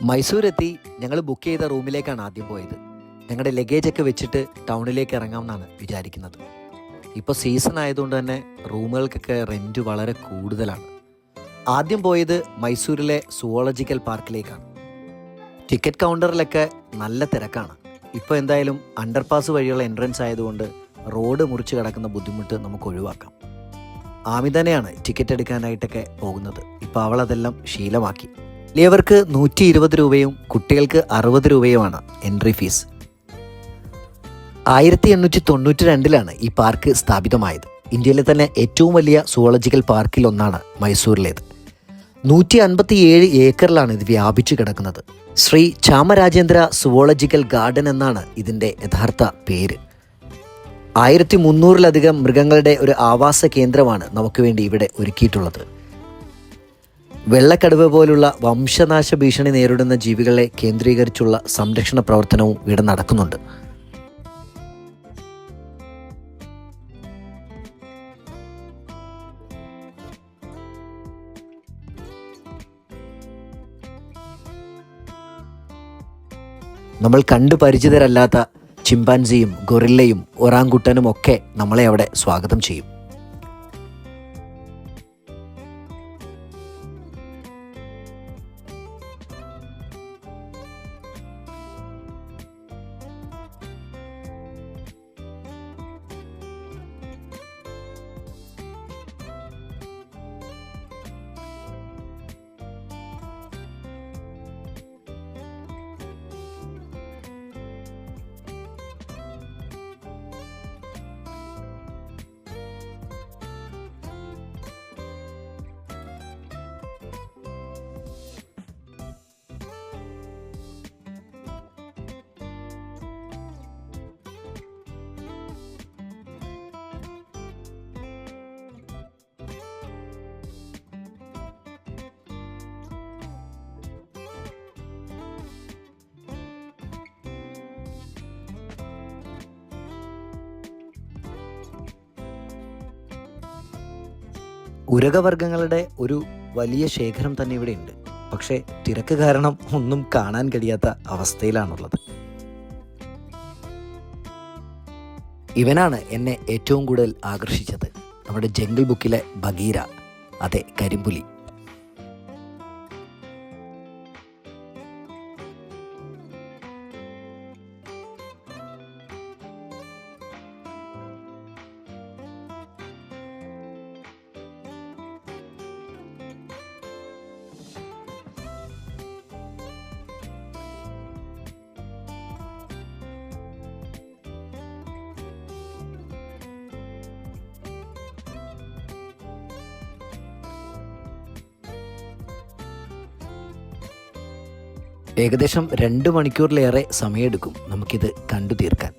മൈസൂരെത്തി ഞങ്ങൾ ബുക്ക് ചെയ്ത റൂമിലേക്കാണ് ആദ്യം പോയത്. ഞങ്ങളുടെ ലഗേജൊക്കെ വെച്ചിട്ട് ടൗണിലേക്ക് ഇറങ്ങാമെന്നാണ് വിചാരിക്കുന്നത്. ഇപ്പോൾ സീസൺ ആയതുകൊണ്ട് തന്നെ റൂമുകൾക്കൊക്കെ റെൻറ്റ് വളരെ കൂടുതലാണ്. ആദ്യം പോയത് മൈസൂരിലെ സുവോളജിക്കൽ പാർക്കിലേക്കാണ്. ടിക്കറ്റ് കൗണ്ടറിലൊക്കെ നല്ല തിരക്കാണ്. ഇപ്പോൾ എന്തായാലും അണ്ടർപാസ് വഴിയുള്ള എൻട്രൻസ് ആയതുകൊണ്ട് റോഡ് മുറിച്ച് കിടക്കുന്ന ബുദ്ധിമുട്ട് നമുക്ക് ഒഴിവാക്കാം. ആമി തന്നെയാണ് ടിക്കറ്റ് എടുക്കാനായിട്ടൊക്കെ പോകുന്നത്. ഇപ്പോൾ അവളതെല്ലാം ശീലമാക്കി. വലിയവർക്ക് 120 രൂപയും കുട്ടികൾക്ക് 60 രൂപയുമാണ് എൻട്രി ഫീസ്. 1892 ഈ പാർക്ക് സ്ഥാപിതമായത്. ഇന്ത്യയിലെ തന്നെ ഏറ്റവും വലിയ സുവോളജിക്കൽ പാർക്കിൽ ഒന്നാണ് മൈസൂരിലേത്. 157 ഏക്കറിലാണ് ഇത് വ്യാപിച്ചു കിടക്കുന്നത്. ശ്രീ ചാമരാജേന്ദ്ര സുവോളജിക്കൽ ഗാർഡൻ എന്നാണ് ഇതിൻ്റെ യഥാർത്ഥ പേര്. 1300-ലധികം മൃഗങ്ങളുടെ ഒരു ആവാസ കേന്ദ്രമാണ് നമുക്ക് വേണ്ടി ഇവിടെ ഒരുക്കിയിട്ടുള്ളത്. വെള്ളക്കടുവ പോലുള്ള വംശനാശ ഭീഷണി നേരിടുന്ന ജീവികളെ കേന്ദ്രീകരിച്ചുള്ള സംരക്ഷണ പ്രവർത്തനവും ഇവിടെ നടക്കുന്നുണ്ട്. നമ്മൾ കണ്ടു പരിചിതരല്ലാത്ത ചിമ്പാൻസിയും ഗൊറില്ലയും ഒറാങ്കുട്ടനും ഒക്കെ നമ്മളെ അവിടെ സ്വാഗതം ചെയ്യും. ഉരകവർഗ്ഗങ്ങളുടെ ഒരു വലിയ ശേഖരം തന്നെ ഇവിടെ ഉണ്ട്. പക്ഷേ തിരക്ക് കാരണം ഒന്നും കാണാൻ കഴിയാത്ത അവസ്ഥയിലാണുള്ളത്. ഇവനാണ് എന്നെ ഏറ്റവും കൂടുതൽ ആകർഷിച്ചത്. നമ്മുടെ ജംഗിൾ ബുക്കിലെ ബഗീര, അതെ, കരിമ്പുലി. ഏകദേശം 2 മണിക്കൂറിലേറെ സമയമെടുക്കും നമുക്കിത് കണ്ടു തീർക്കാൻ.